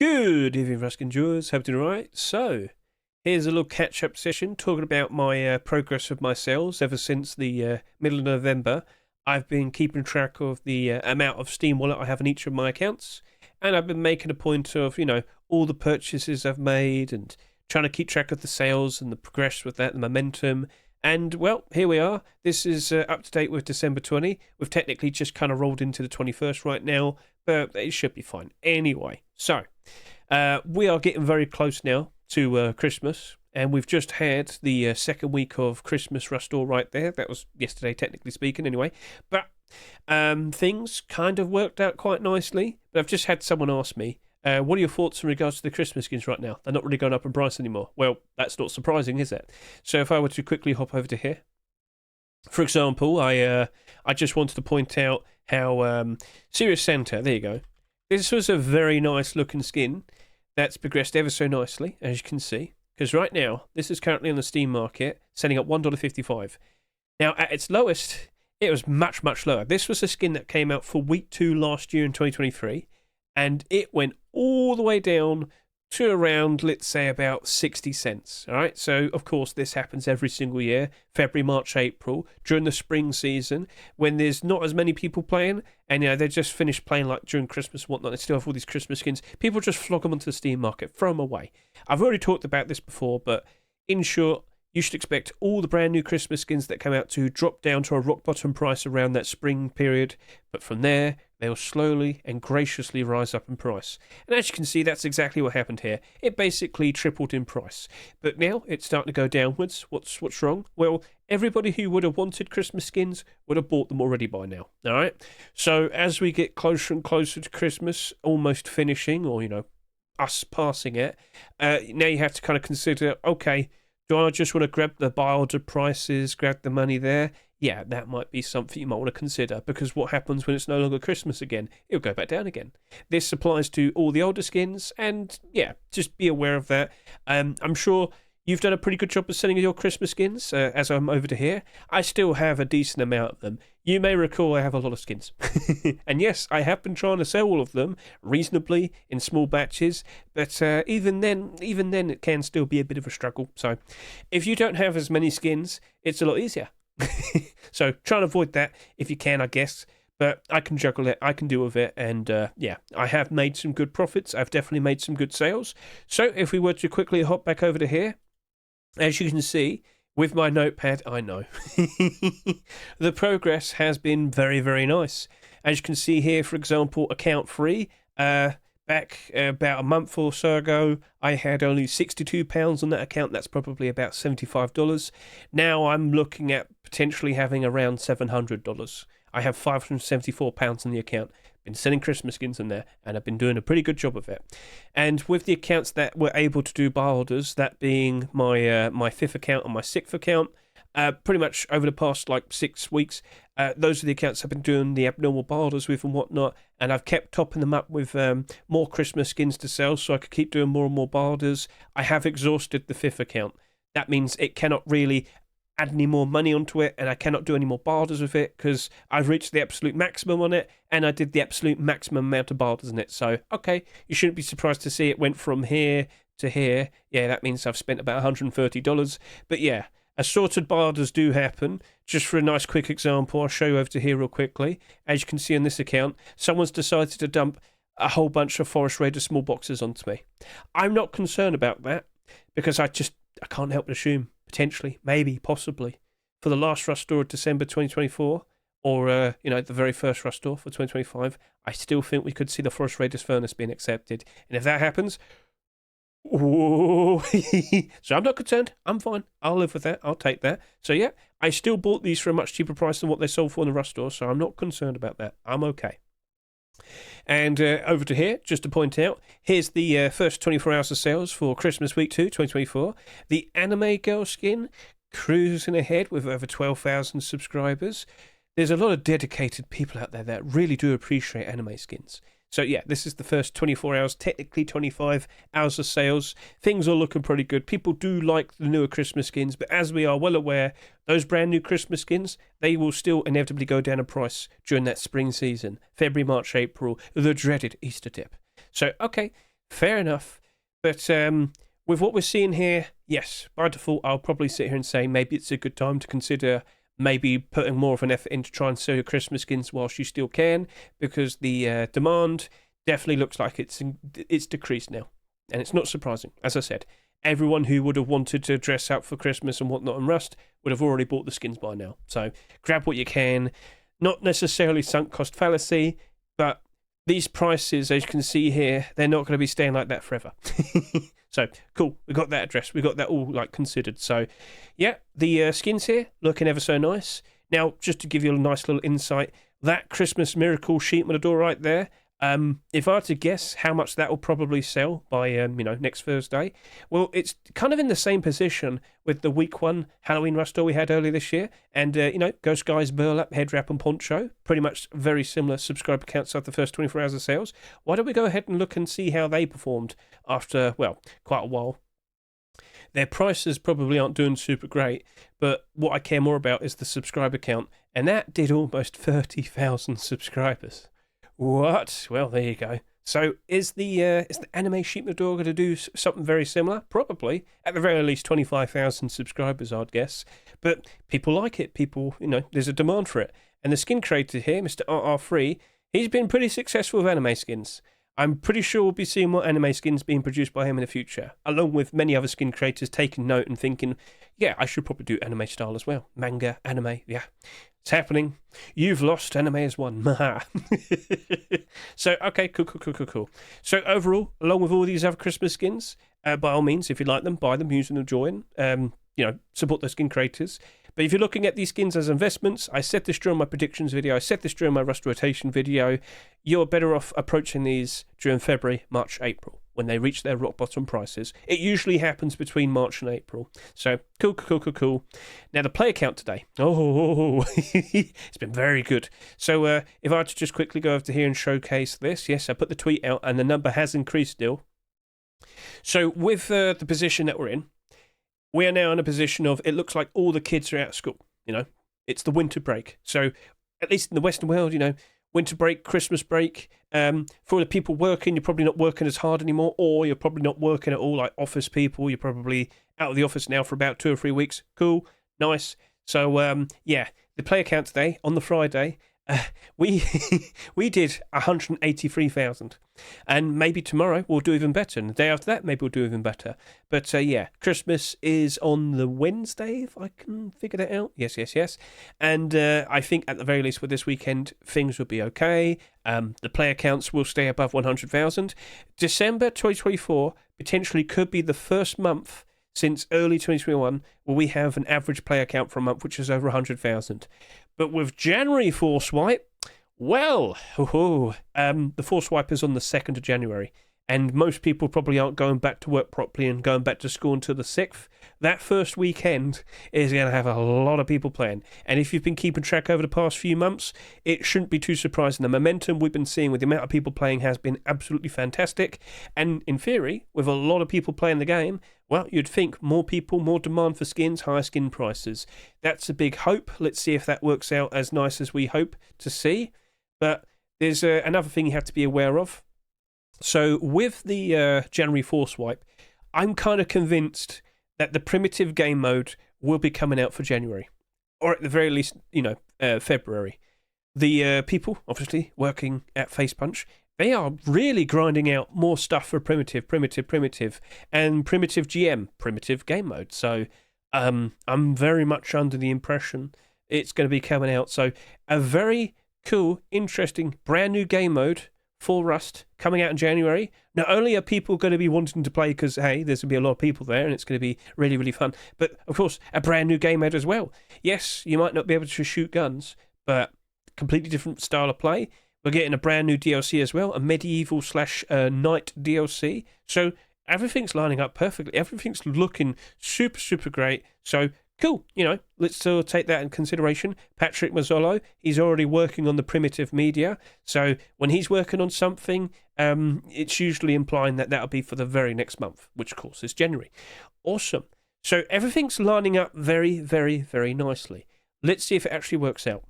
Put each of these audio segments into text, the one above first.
Good evening, Ruskin Jewers. Hope you're doing all right. So, here's a little catch-up session talking about my progress of my sales ever since the middle of November. I've been keeping track of the amount of Steam Wallet I have in each of my accounts, and I've been making a point of, all the purchases I've made and trying to keep track of the sales and the progress with that, the momentum. And, well, here we are. This is up to date with December 20. We've technically just kind of rolled into the 21st right now, but it should be fine. Anyway, so we are getting very close now to Christmas, and we've just had the second week of Christmas Restore right there. That was yesterday, technically speaking, anyway. But things kind of worked out quite nicely. But I've just had someone ask me, what are your thoughts in regards to the Christmas skins right now? They're not really going up in price anymore. Well, that's not surprising, is it? So if I were to quickly hop over to here, for example, I just wanted to point out how Serious Santa, there you go. This was a very nice looking skin that's progressed ever so nicely, as you can see. Because right now, this is currently on the Steam market, selling at $1.55. Now, at its lowest, it was much, much lower. This was a skin that came out for week 2 last year in 2023. And it went all the way down to around, let's say, about 60 cents. All right. So, of course, this happens every single year, February, March, April, during the spring season, when there's not as many people playing. And, they just finished playing like during Christmas and whatnot. They still have all these Christmas skins. People just flog them onto the Steam market, throw them away. I've already talked about this before, but in short, you should expect all the brand new Christmas skins that come out to drop down to a rock bottom price around that spring period. But from there, they'll slowly and graciously rise up in price. And as you can see, that's exactly what happened here. It basically tripled in price. But now it's starting to go downwards. What's wrong? Well, everybody who would have wanted Christmas skins would have bought them already by now. All right? So as we get closer and closer to Christmas, almost finishing, or, us passing it, now you have to kind of consider, okay, do I just want to grab the buy order prices, grab the money there? Yeah, that might be something you might want to consider, because what happens when it's no longer Christmas again? It'll go back down again. This applies to all the older skins, and yeah, just be aware of that. I'm sure you've done a pretty good job of selling your Christmas skins, as I'm over to here. I still have a decent amount of them. You may recall I have a lot of skins. And yes, I have been trying to sell all of them reasonably in small batches, but even then it can still be a bit of a struggle. So if you don't have as many skins, it's a lot easier. So try and avoid that if you can, I guess. But I can juggle it, I can deal with it, and yeah, I have made some good profits. I've definitely made some good sales. So if we were to quickly hop back over to here, as you can see, with my notepad, I know, the progress has been very, very nice. As you can see here, for example, account 3, back about a month or so ago, I had only £62 on that account. That's probably about $75. Now I'm looking at potentially having around $700. I have £574 in the account. Been selling Christmas skins in there, and I've been doing a pretty good job of it. And with the accounts that were able to do buy orders, that being my my 5th account and my 6th account, pretty much over the past 6 weeks, those are the accounts I've been doing the abnormal buy orders with and whatnot, and I've kept topping them up with more Christmas skins to sell, so I could keep doing more and more buy orders. I have exhausted the 5th account. That means it cannot really add any more money onto it, and I cannot do any more buy orders with it, because I've reached the absolute maximum on it, and I did the absolute maximum amount of buy orders in it. So, okay, you shouldn't be surprised to see it went from here to here. Yeah, that means I've spent about $130. But yeah, assorted buy orders do happen. Just for a nice quick example, I'll show you over to here real quickly. As you can see on this account, someone's decided to dump a whole bunch of Forest Raider small boxes onto me. I'm not concerned about that, because I can't help but assume, potentially, maybe, possibly, for the last Restore of December 2024, or, the very first Restore for 2025, I still think we could see the Forest Raiders Furnace being accepted. And if that happens, ooh, so I'm not concerned. I'm fine. I'll live with that. I'll take that. So, yeah, I still bought these for a much cheaper price than what they sold for in the Restore, so I'm not concerned about that. I'm okay. And over to here, just to point out, here's the first 24 hours of sales for Christmas Week 2, 2024. The Anime Girl skin, cruising ahead with over 12,000 subscribers. There's a lot of dedicated people out there that really do appreciate anime skins. So yeah, this is the first 24 hours, technically 25 hours of sales. Things are looking pretty good. People do like the newer Christmas skins, but as we are well aware, those brand new Christmas skins, they will still inevitably go down in price during that spring season. February, March, April, the dreaded Easter dip. So, okay, fair enough. But with what we're seeing here, yes, by default, I'll probably sit here and say maybe it's a good time to consider maybe putting more of an effort in to try and sell your Christmas skins whilst you still can, because the demand definitely looks like it's decreased now. And it's not surprising. As I said, everyone who would have wanted to dress up for Christmas and whatnot and Rust would have already bought the skins by now. So grab what you can. Not necessarily sunk cost fallacy, but these prices, as you can see here, they're not going to be staying like that forever. So cool, we got that addressed, we got that all like considered. So yeah, the skins here looking ever so nice. Now, just to give you a nice little insight, that Christmas Miracle sheet matador right there, if I had to guess how much that will probably sell by next Thursday, well, it's kind of in the same position with the week 1 Halloween Rustore we had earlier this year, and Ghost Guys, Burlap, Head Wrap, and Poncho, pretty much very similar subscriber counts after the first 24 hours of sales. Why don't we go ahead and look and see how they performed after, well, quite a while. Their prices probably aren't doing super great, but what I care more about is the subscriber count, and that did almost 30,000 subscribers. What? Well, there you go. So is the anime sheep matador going to do something very similar? Probably. At the very least, 25,000 subscribers, I'd guess. But people like it. People, there's a demand for it. And the skin creator here, Mr. RR3, he's been pretty successful with anime skins. I'm pretty sure we'll be seeing more anime skins being produced by him in the future, along with many other skin creators taking note and thinking, yeah, I should probably do anime style as well. Manga, anime, yeah. It's happening. You've lost. Anime has won. So, okay, cool. So, overall, along with all these other Christmas skins, by all means, if you like them, buy them, use them, enjoy them. Support those skin creators. But if you're looking at these skins as investments, I said this during my predictions video, I said this during my Rust rotation video, you're better off approaching these during February, March, April, when they reach their rock bottom prices. It usually happens between March and April. So, cool. Now, the player count today. Oh, it's been very good. So, if I had to just quickly go over to here and showcase this, yes, I put the tweet out and the number has increased still. So, with the position that we're in, we are now in a position of, it looks like all the kids are out of school, It's the winter break. So, at least in the Western world, winter break, Christmas break. For the people working, you're probably not working as hard anymore, or you're probably not working at all, like office people. You're probably out of the office now for about 2 or 3 weeks. Cool, nice. So, the player count today, on the Friday, we did 183,000. And maybe tomorrow we'll do even better. And the day after that, maybe we'll do even better. But Christmas is on the Wednesday, if I can figure that out. Yes. And I think at the very least with this weekend, things will be okay. The player counts will stay above 100,000. December 2024 potentially could be the first month since early 2021 where we have an average player count for a month which is over 100,000. But with January Force Wipe, well, the Force Wipe is on the 2nd of January, and most people probably aren't going back to work properly and going back to school until the 6th. That first weekend is going to have a lot of people playing, and if you've been keeping track over the past few months, it shouldn't be too surprising. The momentum we've been seeing with the amount of people playing has been absolutely fantastic, and in theory, with a lot of people playing the game, well, you'd think more people, more demand for skins, higher skin prices. That's a big hope. Let's see if that works out as nice as we hope to see. But there's another thing you have to be aware of. So with the January Force Wipe, I'm kind of convinced that the primitive game mode will be coming out for January. Or at the very least, February. The people, obviously, working at Face Punch, they are really grinding out more stuff for primitive, and primitive GM, primitive game mode. So I'm very much under the impression it's going to be coming out. So a very cool, interesting, brand new game mode for Rust coming out in January. Not only are people going to be wanting to play because, hey, there's going to be a lot of people there and it's going to be really, really fun, but of course, a brand new game mode as well. Yes, you might not be able to shoot guns, but completely different style of play. We're getting a brand new DLC as well, a medieval / night DLC. So everything's lining up perfectly. Everything's looking super, super great. So cool, let's still take that in consideration. Patrick Mazzolo, he's already working on the primitive media. So when he's working on something, it's usually implying that that'll be for the very next month, which of course is January. Awesome. So everything's lining up very, very, very nicely. Let's see if it actually works out.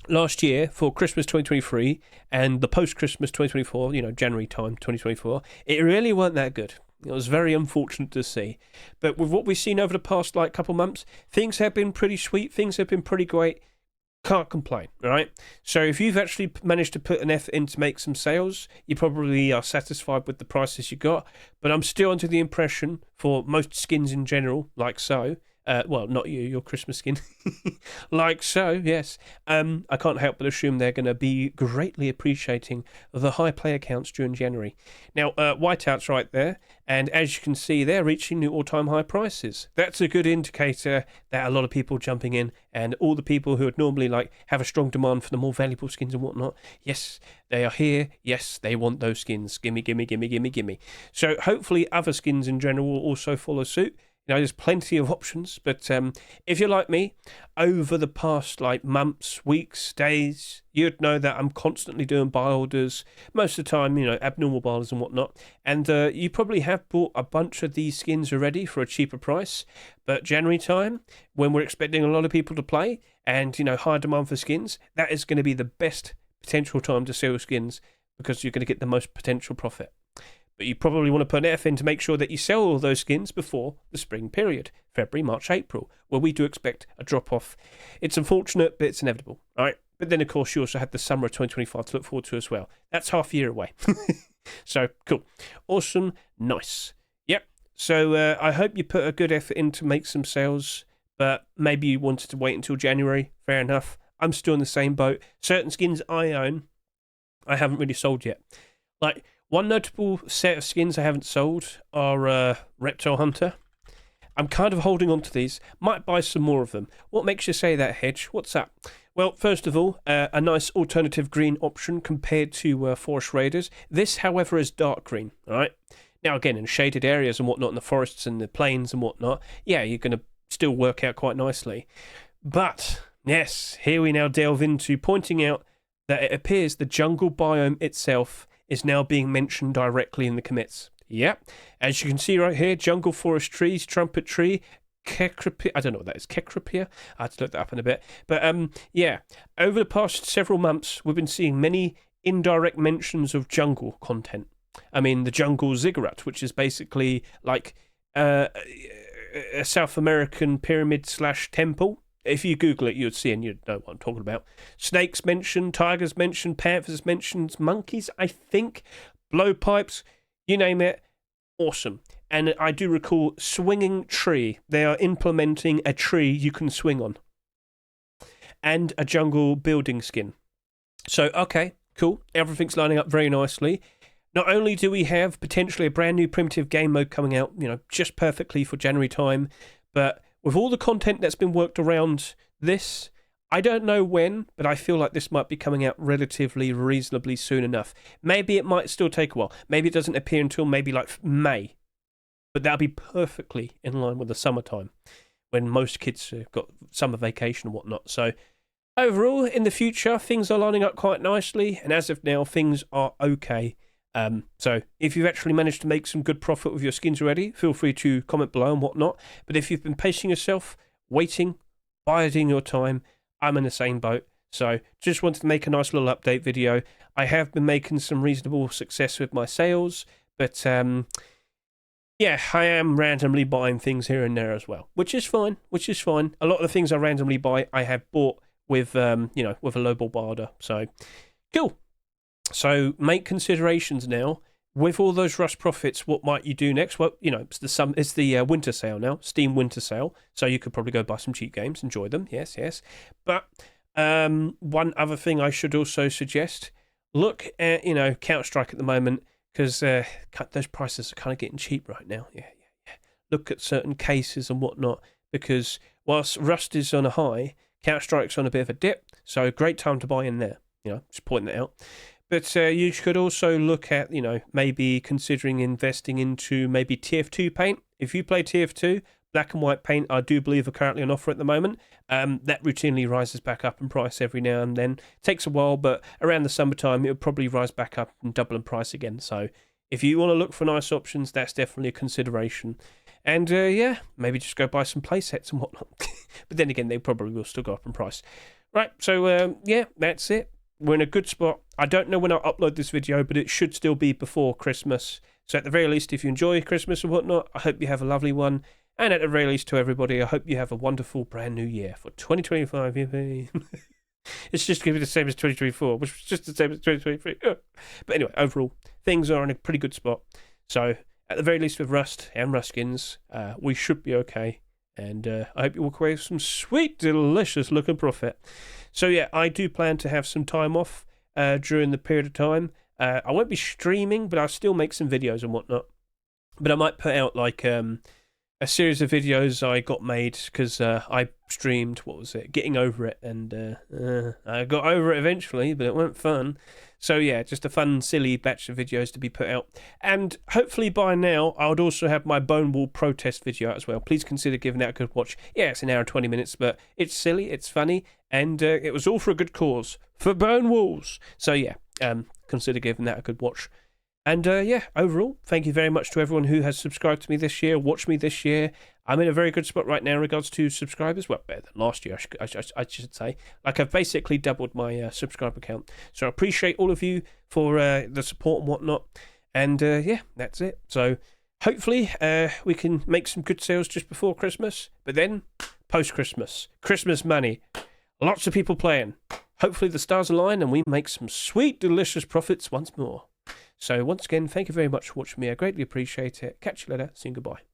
last year for Christmas 2023 and the post-Christmas 2024, January time 2024, it really weren't that good. It was very unfortunate to see. But with what we've seen over the past couple months, things have been pretty sweet. Things have been pretty great. Can't complain, right? So if you've actually managed to put an effort in to make some sales, you probably are satisfied with the prices you got. But I'm still under the impression for most skins in general, like so. Well, not you, your Christmas skin. Like so, yes. I can't help but assume they're going to be greatly appreciating the high player counts during January. Now, Whiteout's right there, and as you can see, they're reaching new all-time high prices. That's a good indicator that a lot of people jumping in, and all the people who would normally have a strong demand for the more valuable skins and whatnot, yes, they are here. Yes, they want those skins. Gimme, gimme, gimme, gimme, gimme. So hopefully other skins in general will also follow suit. There's plenty of options, but if you're like me, over the past months, weeks, days, you'd know that I'm constantly doing buy orders, most of the time, abnormal buy orders and whatnot, and you probably have bought a bunch of these skins already for a cheaper price, but January time, when we're expecting a lot of people to play, and, high demand for skins, that is going to be the best potential time to sell skins, because you're going to get the most potential profit. But you probably want to put an effort in to make sure that you sell all those skins before the spring period, February, March, April, where we do expect a drop-off. It's unfortunate, but it's inevitable, all right? But then, of course, you also have the summer of 2025 to look forward to as well. That's half a year away. So, cool. Awesome. Nice. Yep. So, I hope you put a good effort in to make some sales, but maybe you wanted to wait until January. Fair enough. I'm still in the same boat. Certain skins I own, I haven't really sold yet. One notable set of skins I haven't sold are Reptile Hunter. I'm kind of holding on to these. Might buy some more of them. What makes you say that, Hedge? What's up? Well, first of all, a nice alternative green option compared to Forest Raiders. This, however, is dark green, all right? Now, again, in shaded areas and whatnot, in the forests and the plains and whatnot, yeah, you're going to still work out quite nicely. But, yes, here we now delve into pointing out that it appears the jungle biome itself is now being mentioned directly in the commits. Yep. As you can see right here, jungle forest trees, trumpet tree, Kekrapia. I don't know what that is. Kekrapia? I have to look that up in a bit. But yeah, over the past several months, we've been seeing many indirect mentions of jungle content. I mean, the jungle ziggurat, which is basically a South American pyramid/temple. If you Google it, you'd see and you'd know what I'm talking about. Snakes mentioned, tigers mentioned, panthers mentioned, monkeys, I think, blowpipes, you name it. Awesome. And I do recall swinging tree. They are implementing a tree you can swing on. And a jungle building skin. So, okay, cool. Everything's lining up very nicely. Not only do we have potentially a brand new primitive game mode coming out, just perfectly for January time, but with all the content that's been worked around this, I don't know when, but I feel like this might be coming out relatively reasonably soon enough. Maybe it might still take a while. Maybe it doesn't appear until maybe May. But that'll be perfectly in line with the summertime, when most kids have got summer vacation and whatnot. So overall, in the future, things are lining up quite nicely, and as of now, things are okay. So if you've actually managed to make some good profit with your skins already, feel free to comment below and whatnot. But if you've been pacing yourself, waiting, biding your time, I'm in the same boat. So just wanted to make a nice little update video. I have been making some reasonable success with my sales, but yeah, I am randomly buying things here and there as well, which is fine. A lot of the things I randomly buy, I have bought with with a lowball barter. So cool. So make considerations now. With all those rush profits, what might you do next? Well, it's the winter sale now, Steam winter sale. So you could probably go buy some cheap games, enjoy them. Yes. But one other thing I should also suggest: look at Counter-Strike at the moment, because those prices are kind of getting cheap right now. Yeah. Look at certain cases and whatnot, because whilst Rust is on a high, Counter-Strike's on a bit of a dip. So great time to buy in there. Just pointing that out. But you could also look at, maybe considering investing into maybe TF2 paint. If you play TF2, black and white paint, I do believe, are currently on offer at the moment. That routinely rises back up in price every now and then. Takes a while, but around the summertime, it'll probably rise back up and double in price again. So if you want to look for nice options, that's definitely a consideration. And maybe just go buy some play sets and whatnot. But then again, they probably will still go up in price. Right, so yeah, that's it. We're in a good spot. I don't know when I'll upload this video, but it should still be before Christmas. So at the very least, if you enjoy Christmas and whatnot, I hope you have a lovely one. And at the very least to everybody, I hope you have a wonderful brand new year for 2025. It's just going to be the same as 2024, which was just the same as 2023. But anyway, overall, things are in a pretty good spot. So at the very least with Rust and Ruskins, we should be okay. And I hope you walk away with some sweet, delicious looking profit. So yeah, I do plan to have some time off during the period of time. I won't be streaming, but I'll still make some videos and whatnot. But I might put out like a series of videos I got made because I streamed, what was it, Getting Over It. And I got over it eventually, but it weren't fun. So yeah, just a fun, silly batch of videos to be put out. And hopefully by now, I would also have my Bone Wall protest video out as well. Please consider giving that a good watch. Yeah, it's an hour and 20 minutes, but it's silly, it's funny, and it was all for a good cause. For Bone Walls. So yeah, consider giving that a good watch. And yeah, overall, thank you very much to everyone who has subscribed to me this year, watched me this year. I'm in a very good spot right now in regards to subscribers. Well, better than last year, I should say. Like, I've basically doubled my subscriber count. So I appreciate all of you for the support and whatnot. And yeah, that's it. So hopefully we can make some good sales just before Christmas. But then, post-Christmas, Christmas money, lots of people playing. Hopefully the stars align and we make some sweet, delicious profits once more. So once again, thank you very much for watching me. I greatly appreciate it. Catch you later. See you. Goodbye.